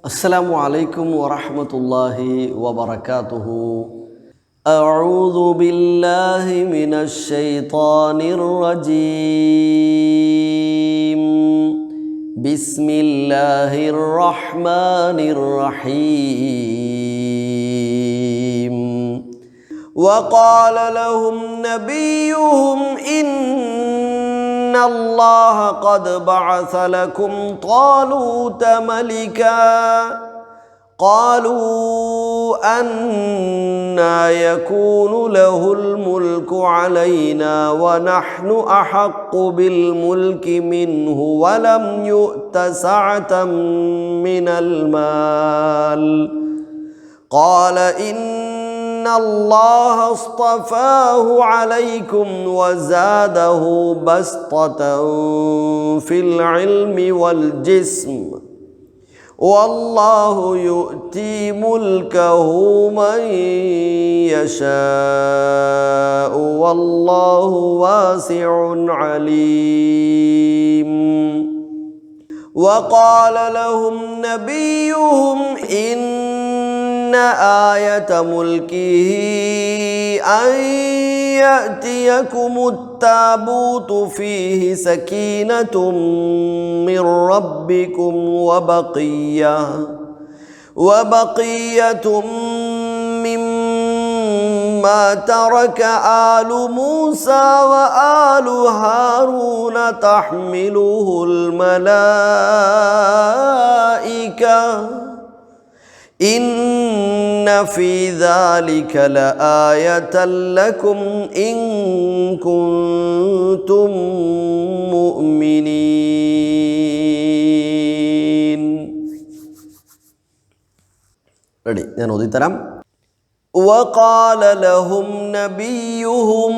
السلام عليكم ورحمة الله وبركاته. أعوذ بالله من الشيطان الرجيم. بسم الله الرحمن الرحيم. وقال لهم نبيهم إن الله قد بعث لكم طالوت ملكا قالوا أنى يكون له الملك علينا ونحن أحق بالملك منه ولم يؤت سعة من المال قال إن الله اصطفاه عليكم وزاده بسطة في العلم والجسم والله يؤتي ملكه من يشاء والله واسع عليم. وقال لهم نبيهم إن آية ملكه أن يأتيكم التابوت فيه سكينة من ربكم وبقية مما ترك آل موسى وآل هارون تحمله الملائكة إن في ذلك لآية لكم إن كنتم مؤمنين. ready ഞാൻ ഓതി തരാം. وقال لهم نبيهم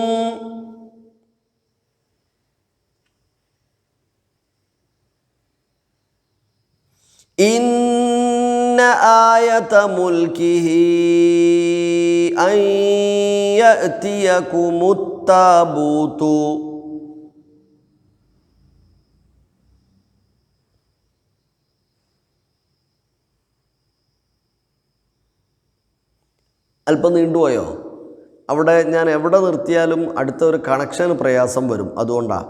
إن آية ملكه أن يأتيكم التابوت അല്പം നീണ്ടുപോയോ? അവിടെ ഞാൻ എവിടെ നിർത്തിയാലും അടുത്ത ഒരു കണക്ഷൻ പ്രയാസം വരും, അതുകൊണ്ടാണ്.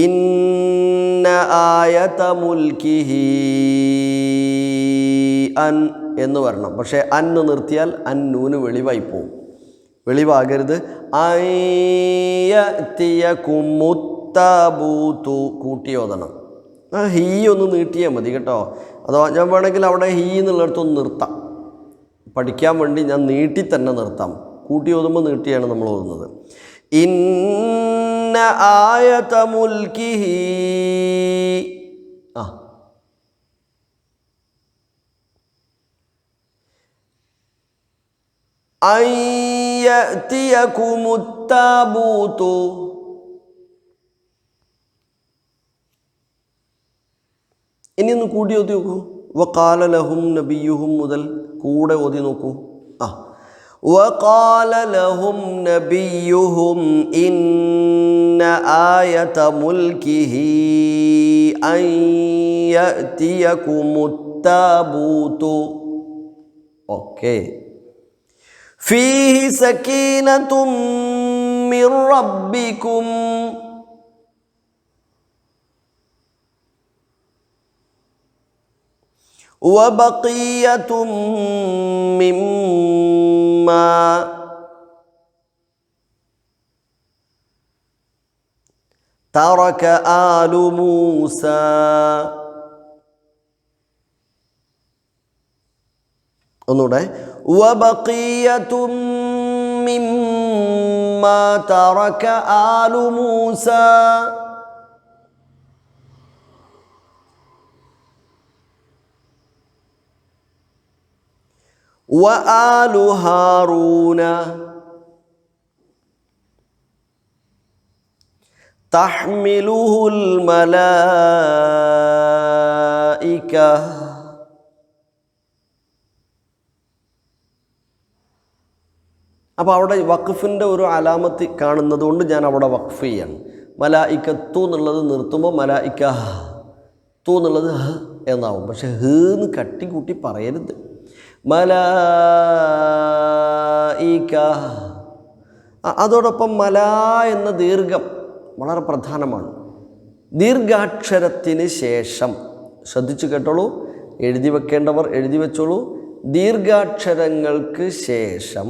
ഇന്ന ആയത മുൽക്കിഹി അൻ എന്ന് വരണം. പക്ഷേ അന്ന് നിർത്തിയാൽ അന്നൂന് വെളിവായി പോവും. വെളിവാകരുത്. അയ്യത്തിയകുമുത്താബൂതു കൂട്ടിയോതണം. ഹീ ഒന്ന് നീട്ടിയാൽ മതി കേട്ടോ. അഥവാ ഞാൻ വേണമെങ്കിൽ അവിടെ ഹീ എന്നുള്ളിടത്തൊന്ന് നിർത്താം. പഠിക്കാൻ വേണ്ടി ഞാൻ നീട്ടി തന്നെ നിർത്താം. കൂട്ടി ഓതുമ്പോൾ നീട്ടിയാണ് നമ്മൾ ഓതുന്നത്. ഇന്ന ആയത മുൽക്കിഹി അയ്യത്തിയകുമുത്താബൂതു ഇനി ഒന്ന് കൂട്ടി ഓതി നോക്കൂ. വഖാല ലഹും നബിയുഹും മുതൽ കൂടെ ഓതി നോക്കൂ. وقال لهم نبيهم إن آية ملكه أن يأتيكم التابوت فيه سكينة من ربكم وبقية مما ترك آل موسى ഒന്നുകൂടെ وبقية مما ترك آل موسى وآل هارون تحمله الملائكة അപ്പോൾ അവിടെ വഖഫിൻ്റെ ഒരു അലാമത്ത് കാണുന്നത് കൊണ്ട് ഞാൻ അവിടെ വഖഫ് ചെയ്യാണ്. മലായിക്കത്തു എന്നുള്ളത് നിർത്തുമ്പോൾ മലായിക്ക തു എന്നുള്ളത് എന്നാവും. പക്ഷെ ഹേന്ന് കട്ടിക്കൂട്ടി പറയരുത്. മലായിക. അതോടൊപ്പം മലാ എന്ന ദീർഘം വളരെ പ്രധാനമാണ്. ദീർഘാക്ഷരത്തിന് ശേഷം ശ്രദ്ധിച്ചു കേട്ടോളൂ, എഴുതി വെക്കേണ്ടവർ എഴുതി വെച്ചോളൂ. ദീർഘാക്ഷരങ്ങൾക്ക് ശേഷം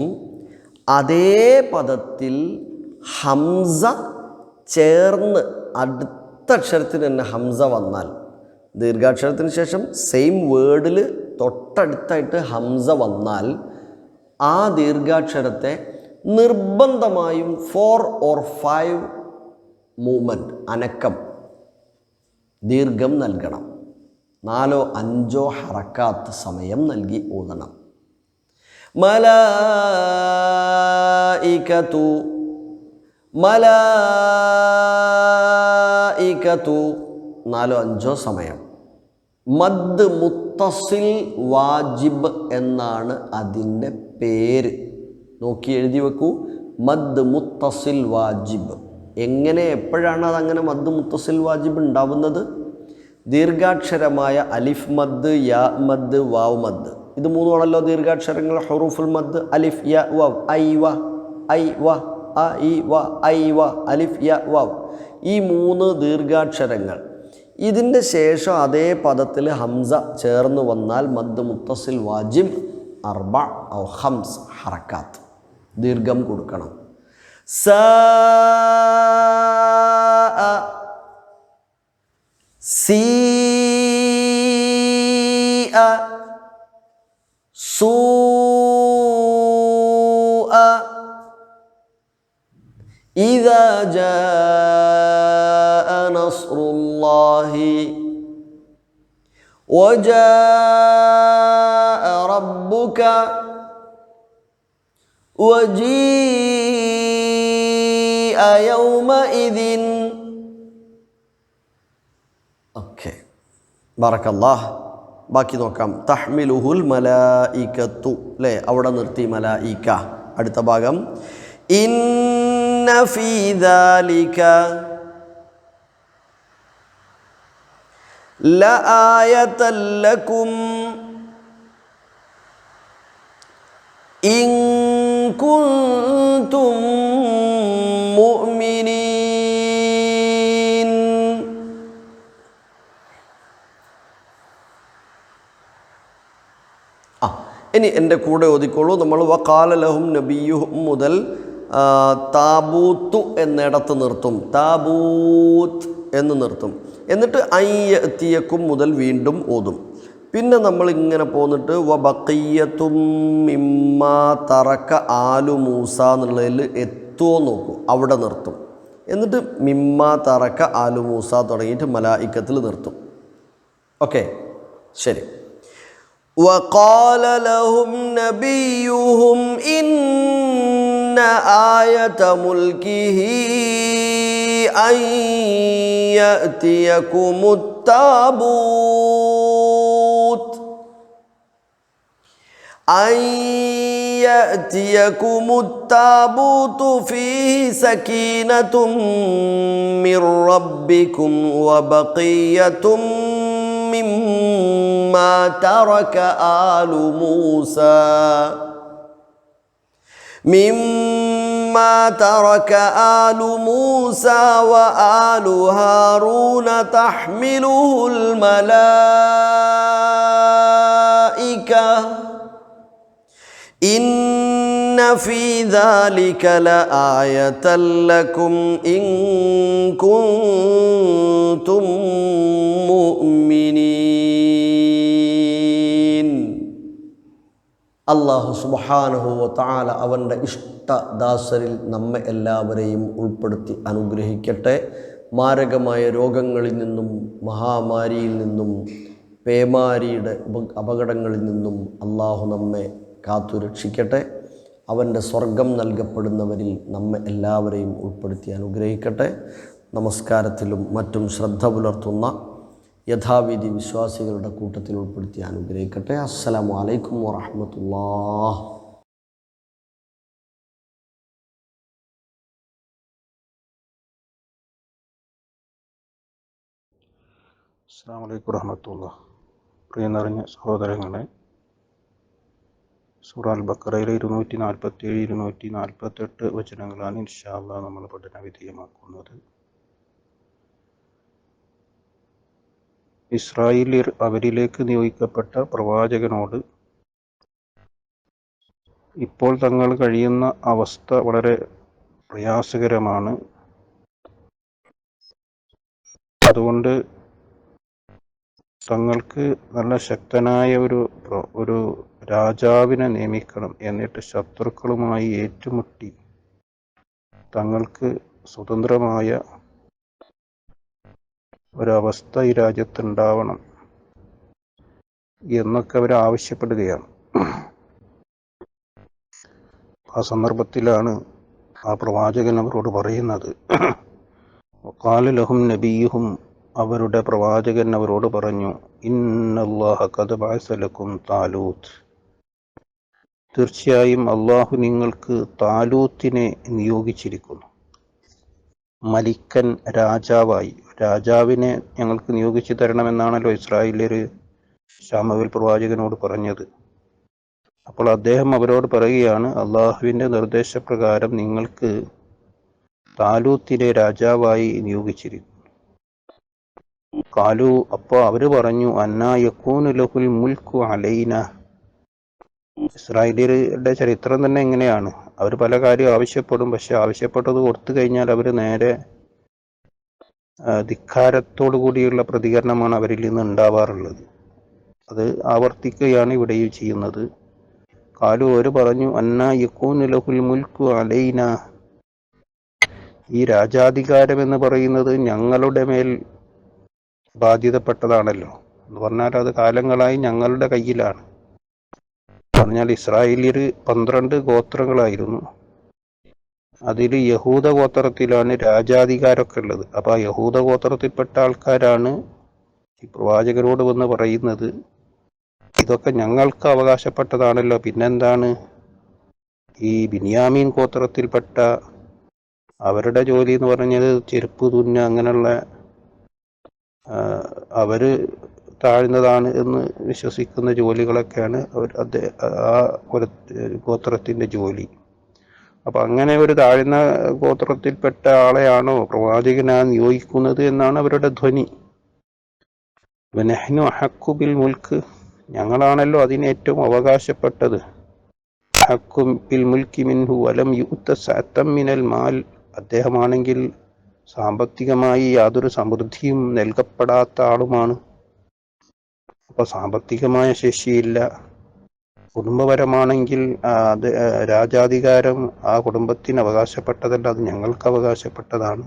അതേ പദത്തിൽ ഹംസ ചേർന്ന് അടുത്ത അക്ഷരത്തിന് തന്നെ ഹംസ വന്നാൽ, ദീർഘാക്ഷരത്തിന് ശേഷം സെയിം വേർഡിൽ തൊട്ടടുത്തായിട്ട് ഹംസ വന്നാൽ ആ ദീർഘാക്ഷരത്തെ നിർബന്ധമായും 4 or 5 മൂവ്മെൻറ്റ്, അനക്കം, ദീർഘം നൽകണം. 4 or 5 ഹറക്കാത്ത് സമയം നൽകി ഓതണം. മലായികതു, മലായികതു 4 or 5 സമയം. മദ് മുത്തസിൽ വാജിബ് എന്നാണ് അതിൻ്റെ പേര്. നോക്കി എഴുതി വെക്കൂ, മദ് മുത്തസിൽ വാജിബ്. എങ്ങനെ, എപ്പോഴാണ് അതങ്ങനെ മദ് മുത്തസിൽ വാജിബ് ഉണ്ടാവുന്നത്? ദീർഘാക്ഷരമായ അലിഫ് മദ്, യാ മദ്, വാവ് മദ്, ഇത് മൂന്നുമാണല്ലോ ദീർഘാക്ഷരങ്ങൾ. ഹുറൂഫുൽ മദ് അലിഫ് യാ വാവ്, ഐ വ, ഐ വ, അ ഇ വ, ഐ വ, അലിഫ് യാ വാവ്, ഈ 3 ദീർഘാക്ഷരങ്ങൾ. ഇതിൻ്റെ ശേഷം അതേ പദത്തിൽ ഹംസ ചേർന്ന് വന്നാൽ മദ് മുത്തസിൽ വാജിബ് 4 or 5 ഹറക്കാത്ത് ദീർഘം കൊടുക്കണം. സാ സീ സൂ ഇദാ ജാഅ നസ്റുല്ലാഹി വജാഅ റബ്ബുക വജീഅ യൗമഇദിൻ. ഓക്കെ, ബറക്കല്ലാഹ്. ബാക്കി നോക്കാം. തഹ്മിലുഹുൽ മലായികത്തു, അല്ലേ? അവിടെ നിർത്തി മലായിക. അടുത്ത ഭാഗം ഇന്ന ഫീ ദാലിക ലആയതൻ ലകും ഇൻ കുൻതും മുഅ്മിനീൻ. ഇനി എൻ്റെ കൂടെ ഓതിക്കോളൂ. നമ്മൾ വഖാല ലഹും നബിയുഹും മുതൽ താബൂത്തു എന്നിടത്ത് നിർത്തും, താബൂത്ത് എന്ന് നിർത്തും. എന്നിട്ട് അയ്യത്തിയക്കും മുതൽ വീണ്ടും ഓതും. പിന്നെ നമ്മൾ ഇങ്ങനെ പോന്നിട്ട് വബഖിയ്യത്തും മിമ്മാ തറക ആലു മൂസ എന്നുള്ളതിൽ എത്തുമോ നോക്കും, അവിടെ നിർത്തും. എന്നിട്ട് മിമ്മാ തറക ആലു മൂസ തുടങ്ങിയിട്ട് മലായിക്കത്തിൽ നിർത്തും. ഓക്കെ, ശരി. وقال لهم نبيهم إن آية ملكه أن يأتيكم التابوت فيه سكينة من ربكم وبقية مما ترك آل موسى وآل هارون تحمله الملائكة إن في ذلك لآية لكم إن كنتم مؤمنين. അല്ലാഹു സുബ്ഹാനഹു വ തആല അവൻ്റെ ഇഷ്ടദാസരിൽ നമ്മെ എല്ലാവരെയും ഉൾപ്പെടുത്തി അനുഗ്രഹിക്കട്ടെ. മാരകമായ രോഗങ്ങളിൽ നിന്നും മഹാമാരിയിൽ നിന്നും പേമാരിയുടെ അപകടങ്ങളിൽ നിന്നും അല്ലാഹു നമ്മെ കാത്തുരക്ഷിക്കട്ടെ. അവൻ്റെ സ്വർഗം നൽകപ്പെടുന്നവരിൽ നമ്മെ എല്ലാവരെയും ഉൾപ്പെടുത്തി അനുഗ്രഹിക്കട്ടെ. നമസ്കാരത്തിലും മറ്റും ശ്രദ്ധ പുലർത്തുന്ന യഥാവിധി വിശ്വാസികളുടെ കൂട്ടത്തിൽ ഉൾപ്പെടുത്തി അനുഗ്രഹിക്കട്ടെ. അസ്സലാമു അലൈക്കും വറഹ്മത്തുള്ളാഹി. അസ്സലാമു അലൈക്കും വറഹ്മത്തുള്ളാഹി. പ്രിയ നിറഞ്ഞ സഹോദരങ്ങളെ, സൂറ അൽ ബഖറയിലെ 247, 248 വചനങ്ങളാണ് ഇൻഷാ അല്ലാഹ് നമ്മൾ പഠന വിധേയമാക്കുന്നത്. ഇസ്രായേലിയർ അവരിലേക്ക് നിയോഗിക്കപ്പെട്ട പ്രവാചകനോട് ഇപ്പോൾ തങ്ങൾ കഴിയുന്ന അവസ്ഥ വളരെ പ്രയാസകരമാണ്, അതുകൊണ്ട് തങ്ങൾക്ക് നല്ല ശക്തനായ ഒരു രാജാവിനെ നിയമിക്കണം, എന്നിട്ട് ശത്രുക്കളുമായി ഏറ്റുമുട്ടി തങ്ങൾക്ക് സ്വതന്ത്രമായ ഒരവസ്ഥ ഈ രാജ്യത്തുണ്ടാവണം എന്നൊക്കെ അവർ ആവശ്യപ്പെടുകയാണ്. ആ സന്ദർഭത്തിലാണ് ആ പ്രവാചകൻ അവരോട് പറയുന്നത്, വഖാല ലഹും നബിയുഹും, അവരുടെ പ്രവാചകൻ അവരോട് പറഞ്ഞു, ഇന്നല്ലാഹ ഖദ് ബഅസ ലക്കും താലൂത്ത്, തീർച്ചയായും അള്ളാഹു നിങ്ങൾക്ക് താലൂത്തിനെ നിയോഗിച്ചിരിക്കുന്നു. മലിക്കൻ, രാജാവായി, രാജാവിനെ ഞങ്ങൾക്ക് നിയോഗിച്ചു തരണമെന്നാണല്ലോ ഇസ്രായേലിയർ ശമൂവേൽ പ്രവാചകനോട് പറഞ്ഞത്. അപ്പോൾ അദ്ദേഹം അവരോട് പറയുകയാണ്, അള്ളാഹുവിൻ്റെ നിർദ്ദേശപ്രകാരം നിങ്ങൾക്ക് താലൂത്തിനെ രാജാവായി നിയോഗിച്ചിരിക്കുന്നു. കാലു, അപ്പോൾ അവര് പറഞ്ഞു, അന്നാ യകൂനു ലഹുൽ മുൽക്കു അലൈന, ഇസ്രായേലിയരുടെ ചരിത്രം തന്നെ എങ്ങനെയാണ്, അവർ പല കാര്യം ആവശ്യപ്പെടും, പക്ഷെ ആവശ്യപ്പെട്ടത് കൊടുത്തു കഴിഞ്ഞാൽ അവർ നേരെ ധിക്കാരത്തോടു കൂടിയുള്ള പ്രതികരണമാണ് അവരിൽ നിന്ന് ഉണ്ടാവാറുള്ളത്. അത് ആവർത്തിക്കുകയാണ് ഇവിടെയും ചെയ്യുന്നത്. കാലു, അവർ പറഞ്ഞു, അന്നാ യകൂനു ലഹുൽ മുൽക്കു അലൈന, ഈ രാജാധികാരം എന്ന് പറയുന്നത് ഞങ്ങളുടെ മേൽ ബാധ്യതപ്പെട്ടതാണല്ലോ, എന്ന് പറഞ്ഞാൽ അത് കാലങ്ങളായി ഞങ്ങളുടെ കയ്യിലാണ്. പറഞ്ഞാൽ ഇസ്രായേലിയർ 12 ഗോത്രങ്ങളായിരുന്നു. അതിൽ യഹൂദ ഗോത്രത്തിലാണ് രാജാധികാരമൊക്കെ ഉള്ളത്. അപ്പോൾ ആ യഹൂദ ഗോത്രത്തിൽപ്പെട്ട ആൾക്കാരാണ് ഈ പ്രവാചകരോട് വന്ന് പറയുന്നത്, ഇതൊക്കെ ഞങ്ങൾക്ക് അവകാശപ്പെട്ടതാണല്ലോ, പിന്നെന്താണ് ഈ ബിന്യാമീൻ ഗോത്രത്തിൽപ്പെട്ട അവരുടെ ജോലി എന്ന് പറഞ്ഞത് ചെരുപ്പ് തുന്ന, അങ്ങനെയുള്ള അവര് താഴ്ന്നതാണ് എന്ന് വിശ്വസിക്കുന്ന ജോലികളൊക്കെയാണ് ആ ഗോത്രത്തിൻ്റെ ജോലി. അപ്പം അങ്ങനെ ഒരു താഴ്ന്ന ഗോത്രത്തിൽപ്പെട്ട ആളെയാണോ പ്രവാചകനാ നിയോഗിക്കുന്നത് എന്നാണ് അവരുടെ ധ്വനി. വനഹ്നു അഹഖു ബിൽ മുൽക്ക്, ഞങ്ങളാണല്ലോ അതിന് ഏറ്റവും അവകാശപ്പെട്ടത്. അഹഖു ബിൽ മുൽക്കി മിൻഹു വലം യുഅ്ത സഅതൻ മിനൽ മാൽ, അദ്ദേഹമാണെങ്കിൽ സാമ്പത്തികമായി യാതൊരു സമൃദ്ധിയും നൽകപ്പെടാത്ത ആളുമാണ്. അപ്പോൾ സാമ്പത്തികമായ ശേഷിയില്ല. കുടുംബപരമാണെങ്കിൽ അത് രാജാധികാരം ആ കുടുംബത്തിന് അവകാശപ്പെട്ടതല്ല, അത് ഞങ്ങൾക്ക് അവകാശപ്പെട്ടതാണ്.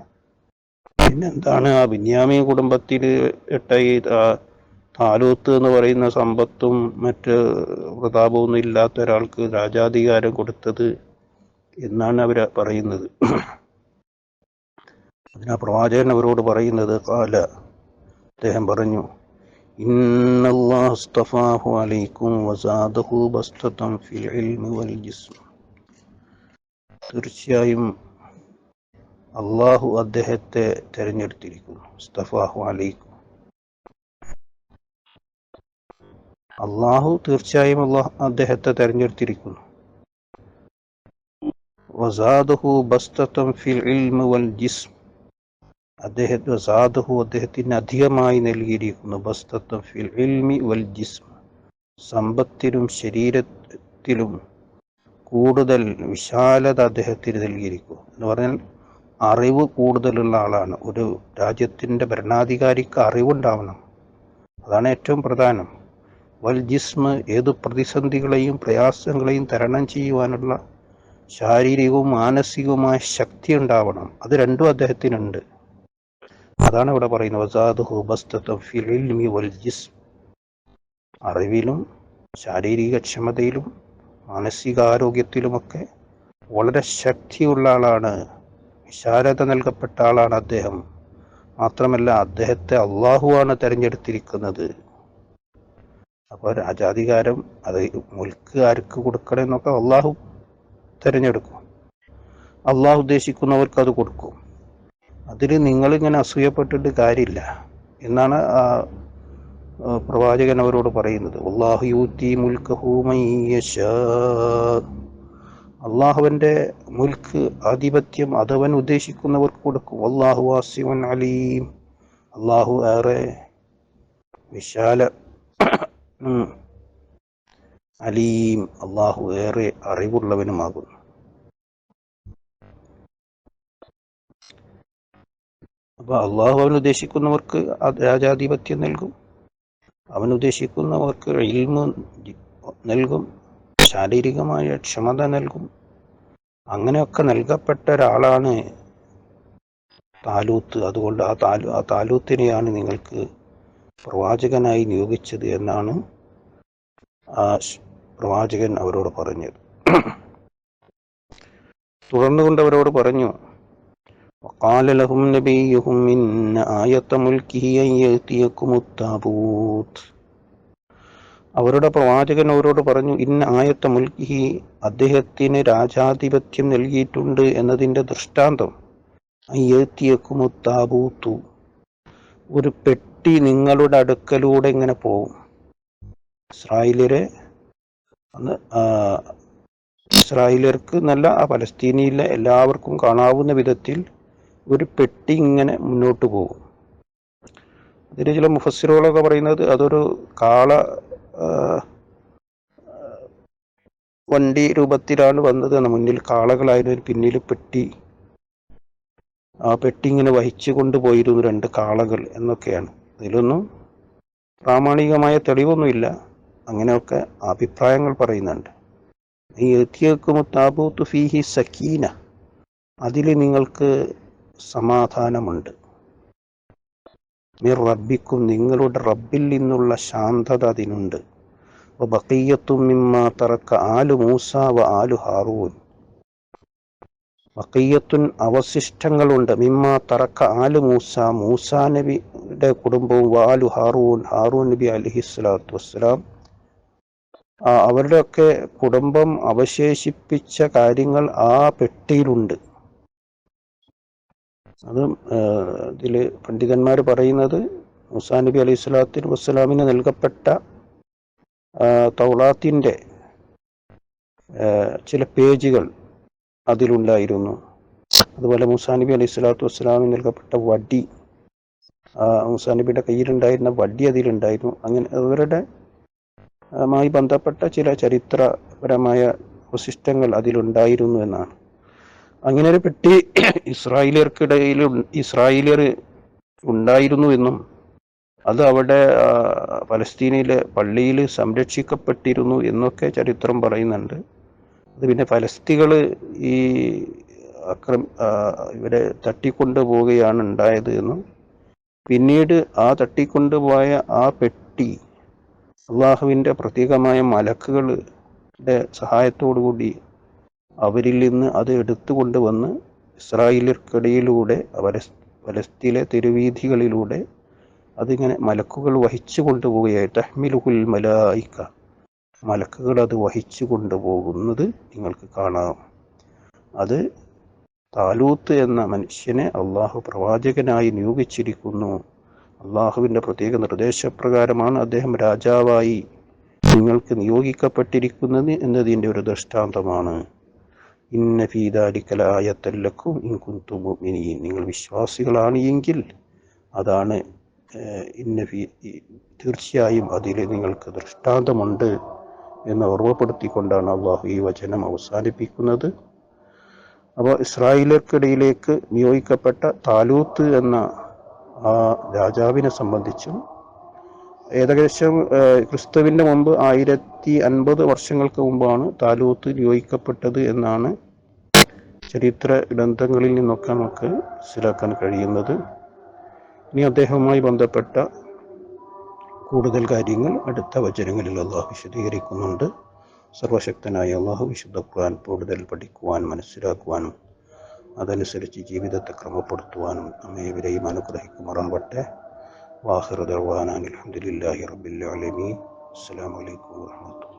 പിന്നെന്താണ് ആ ബിന്യാമീൻ കുടുംബത്തിൽ ഇട്ട ഈ താലൂത്ത് എന്ന് പറയുന്ന സമ്പത്തും മറ്റ് പ്രതാപമൊന്നും ഇല്ലാത്ത ഒരാൾക്ക് രാജാധികാരം കൊടുത്തത് എന്നാണ് അവർ പറയുന്നത്. അതിനാ പ്രവാചകൻ അവരോട് പറയുന്നത്, കാല, അദ്ദേഹം പറഞ്ഞു, ഇന്നല്ലാഹ അസ്തഫാഹു അലൈക്കും വസാദഹു ബസ്തതൻ ഫിൽ ഇൽമി വൽ ജിസ്ം, തീർച്ചയായും അള്ളാഹു അദ്ദേഹത്തെ തിരഞ്ഞെടുത്തിരിക്കുന്നു. അസ്തഫാഹു അലൈക്കും, അള്ളാഹു തീർച്ചയായും അദ്ദേഹത്തെ തിരഞ്ഞെടുത്തിരിക്കുന്നു. വസാദഹു ബസ്തതൻ ഫിൽ ഇൽമി വൽ ജിസ്ം, അദ്ദേഹത്തിന് അധികമായി നൽകിയിരിക്കുന്നു. ബസ്തതൻ ഫിൽ ഇൽമി വൽ ജിസ്ം, സമ്പത്തിലും ശരീരത്തിലും കൂടുതൽ വിശാലത അദ്ദേഹത്തിന് നൽകിയിരിക്കുന്നു. എന്ന് പറഞ്ഞാൽ അറിവ് കൂടുതലുള്ള ആളാണ്. ഒരു രാജ്യത്തിൻ്റെ ഭരണാധികാരിക്ക് അറിവുണ്ടാവണം, അതാണ് ഏറ്റവും പ്രധാനം. വൽ ജിസ്മ്, ഏതു പ്രതിസന്ധികളെയും പ്രയാസങ്ങളെയും തരണം ചെയ്യുവാനുള്ള ശാരീരികവും മാനസികവുമായ ശക്തി ഉണ്ടാവണം. അത് രണ്ടും അദ്ദേഹത്തിനുണ്ട്. അതാണ് ഇവിടെ പറയുന്നത്, വസാദഹു ബസ്തതൻ ഫിൽ ഇൽമി വൽ ജിസ്ം, അറിവിലും ശാരീരിക ക്ഷമതയിലും മാനസികാരോഗ്യത്തിലുമൊക്കെ വളരെ ശക്തിയുള്ള ആളാണ്, വിശാലത നൽകപ്പെട്ട ആളാണ് അദ്ദേഹം. മാത്രമല്ല അദ്ദേഹത്തെ അള്ളാഹുവാണ് തിരഞ്ഞെടുത്തിരിക്കുന്നത്. അപ്പോൾ രാജാധികാരം അത് മുൽക്ക് ആർക്ക് കൊടുക്കണം എന്നൊക്കെ അള്ളാഹു തിരഞ്ഞെടുക്കും. അള്ളാഹു ഉദ്ദേശിക്കുന്നവർക്ക് അത് കൊടുക്കും. അതിൽ നിങ്ങളിങ്ങനെ അസൂയപ്പെട്ടിട്ട് കാര്യമില്ല എന്നാണ് പ്രവാചകൻ അവരോട് പറയുന്നത്, വല്ലാഹു യൂതി മുൽക്കഹു മൻ യശാ, അള്ളാഹുവിൻ്റെ മുൽക്ക് ആധിപത്യം അതവൻ ഉദ്ദേശിക്കുന്നവർക്ക് കൊടുക്കും. വല്ലാഹു വാസിഉൻ അലീം, അള്ളാഹു ഏറെ വിശാല അലീം, അള്ളാഹു ഏറെ അറിവുള്ളവനുമാകുന്നു. അപ്പോൾ അള്ളാഹു അവൻ ഉദ്ദേശിക്കുന്നവർക്ക് രാജാധിപത്യം നൽകും, അവൻ ഉദ്ദേശിക്കുന്നവർക്ക് ഇൽമ് നൽകും, ശാരീരികമായ ക്ഷമത നൽകും. അങ്ങനെയൊക്കെ നൽകപ്പെട്ട ഒരാളാണ് താലൂത്ത്. അതുകൊണ്ട് ആ താലൂത്തിനെയാണ് നിങ്ങൾക്ക് പ്രവാചകനായി നിയോഗിച്ചത് എന്നാണ് ആ പ്രവാചകൻ അവരോട് പറഞ്ഞത്. തുടർന്നുകൊണ്ട് അവരോട് പറഞ്ഞു, وقال لهم نبيهم إن آية ملكه أن يأتيكم التابوت, അവരുടെ പ്രവാചകൻ അവരോട് പറഞ്ഞു, ഇന്ന ആയത്ത മുൽക്കിഹി, അദ്ദേഹത്തിന് രാജാധിപത്യം നൽകിയിട്ടുണ്ട് എന്നതിൻ്റെ ദൃഷ്ടാന്തം, അയ്യത്തിയക്കുമു താബൂത്തു, ഒരു പെട്ടി നിങ്ങളുടെ അടുക്കലൂടെ ഇങ്ങനെ പോവും. ഇസ്രായേലിയർക്ക് നല്ല പലസ്തീനിലെ എല്ലാവർക്കും കാണാവുന്ന വിധത്തിൽ ഒരു പെട്ടി ഇങ്ങനെ മുന്നോട്ട് പോകും. അതിൽ ചില മുഫസ്സിറുകളൊക്കെ പറയുന്നത് അതൊരു വണ്ടി രൂപത്തിലാണ് വന്നത് എന്ന്. മുന്നിൽ കാളകളായിരുന്നു, പിന്നിൽ പെട്ടി, ആ പെട്ടി ഇങ്ങനെ വഹിച്ചു കൊണ്ടുപോയിരുന്നു 2 കാളകൾ എന്നൊക്കെയാണ്. അതിലൊന്നും പ്രാമാണികമായ തെളിവൊന്നുമില്ല, അങ്ങനെയൊക്കെ അഭിപ്രായങ്ങൾ പറയുന്നുണ്ട്. ഈ താബൂത്ത് ഫീഹി സക്കീന, അതിൽ നിങ്ങൾക്ക് സമാധാനമുണ്ട്. മിർ റബ്ബിക്കും, നിങ്ങളുടെ റബ്ബിൽ നിന്നുള്ള ശാന്തത അതിനുണ്ട്. ബഖിയ്യത്തും മിമ്മാ തറക്ക ആലു മൂസ വ ആലു ഹാറൂൻ, ബഖിയ്യത്തുൻ അവശിഷ്ടങ്ങളുണ്ട്, മിമ്മാ തറക്ക ആലു മൂസ, മൂസാ നബിയുടെ കുടുംബവും, വാലു ഹാറൂൻ, ഹാറൂൻ നബി അലൈഹിസ്സലാത്തു വസ്സലാം, അവരുടെയൊക്കെ കുടുംബം അവശേഷിപ്പിച്ച കാര്യങ്ങൾ ആ പെട്ടിയിലുണ്ട്. അത് ഇതിൽ പണ്ഡിതന്മാർ പറയുന്നത്, മൂസാ നബി അലൈഹി സ്വലാത്തു വസ്സലാമിന് നൽകപ്പെട്ട തൗറാത്തിൻ്റെ ചില പേജുകൾ അതിലുണ്ടായിരുന്നു. അതുപോലെ മൂസാ നബി അലൈഹി സ്വലാത്തു വസ്സലാമിന് നൽകപ്പെട്ട വടി, മൂസാ നബിയുടെ കയ്യിലുണ്ടായിരുന്ന വടി അതിലുണ്ടായിരുന്നു. അങ്ങനെ അവരുടെ മായി ബന്ധപ്പെട്ട ചില ചരിത്രപരമായ അവശിഷ്ടങ്ങൾ അതിലുണ്ടായിരുന്നു എന്നാണ്. അങ്ങനെ ഒരു പെട്ടി ഇസ്രായേലിയർ ഉണ്ടായിരുന്നു എന്നും അത് അവിടെ പലസ്തീനിലെ പള്ളിയിൽ സംരക്ഷിക്കപ്പെട്ടിരുന്നു എന്നൊക്കെ ചരിത്രം പറയുന്നുണ്ട്. അത് പിന്നെ പലസ്തീകൾ ഈ ഇവരെ തട്ടിക്കൊണ്ടുപോവുകയാണ് ഉണ്ടായത് എന്നും, പിന്നീട് ആ തട്ടിക്കൊണ്ടുപോയ ആ പെട്ടി അള്ളാഹുവിൻ്റെ പ്രത്യേകമായ മലക്കുകളുടെ സഹായത്തോടുകൂടി അവരിൽ നിന്ന് അത് എടുത്തുകൊണ്ടുവന്ന് ഇസ്രായേലിയർക്കിടയിലൂടെ പലസ്തീനിലെ തെരുവീഥികളിലൂടെ അതിങ്ങനെ മലക്കുകൾ വഹിച്ചു കൊണ്ടുപോവുകയായി. തഹ്മിലുഹുൽ മലായിക, മലക്കുകൾ അത് വഹിച്ചു കൊണ്ടുപോകുന്നത് നിങ്ങൾക്ക് കാണാം. അത് താലൂത്ത് എന്ന മനുഷ്യനെ അള്ളാഹു പ്രവാചകനായി നിയോഗിച്ചിരിക്കുന്നു. അള്ളാഹുവിൻ്റെ പ്രത്യേക നിർദ്ദേശപ്രകാരമാണ് അദ്ദേഹം രാജാവായി നിങ്ങൾക്ക് നിയോഗിക്കപ്പെട്ടിരിക്കുന്നത് എന്നതിൻ്റെ ഒരു ദൃഷ്ടാന്തമാണ്. ഇന്ന ഫീ ദാലിക ലആയത്തൻ ലക്കും ഇൻ കുൻതും മുഅ്മിനീൻ, നിങ്ങൾ വിശ്വാസികളാണ് എങ്കിൽ അതാണ് തീർച്ചയായും അതിൽ നിങ്ങൾക്ക് ദൃഷ്ടാന്തമുണ്ട് എന്ന് ഓർമ്മപ്പെടുത്തിക്കൊണ്ടാണ് അള്ളാഹു ഈ വചനം അവസാനിപ്പിക്കുന്നത്. അപ്പോൾ ഇസ്രായേലിയർക്കിടയിലേക്ക് നിയോഗിക്കപ്പെട്ട താലൂത്ത് എന്ന ആ രാജാവിനെ സംബന്ധിച്ചും ഏകദേശം ക്രിസ്തുവിൻ്റെ മുമ്പ് 1050 വർഷങ്ങൾക്ക് മുമ്പാണ് താലൂത്ത് നിയോഗിക്കപ്പെട്ടത് എന്നാണ് ചരിത്ര ഗ്രന്ഥങ്ങളിൽ നിന്നൊക്കെ നമുക്ക് മനസ്സിലാക്കാൻ കഴിയുന്നത്. ഇനി അദ്ദേഹവുമായി ബന്ധപ്പെട്ട കൂടുതൽ കാര്യങ്ങൾ അടുത്ത വചനങ്ങളിൽ അള്ളാഹു വിശദീകരിക്കുന്നുണ്ട്. സർവശക്തനായ അള്ളാഹു വിശുദ്ധ ഖുർആൻ കൂടുതൽ പഠിക്കുവാനും മനസ്സിലാക്കുവാനും അതനുസരിച്ച് ജീവിതത്തെ ക്രമപ്പെടുത്തുവാനും നമ്മേവരെയും അനുഗ്രഹിക്കുമാറാവട്ടെ. വാഹിറു ദഅ്വാനാ അൽഹംദുലില്ലാഹി റബ്ബിൽ ആലമീൻ. അസ്സലാമു അലൈക്കും വറഹ്മത്തുള്ളാഹി.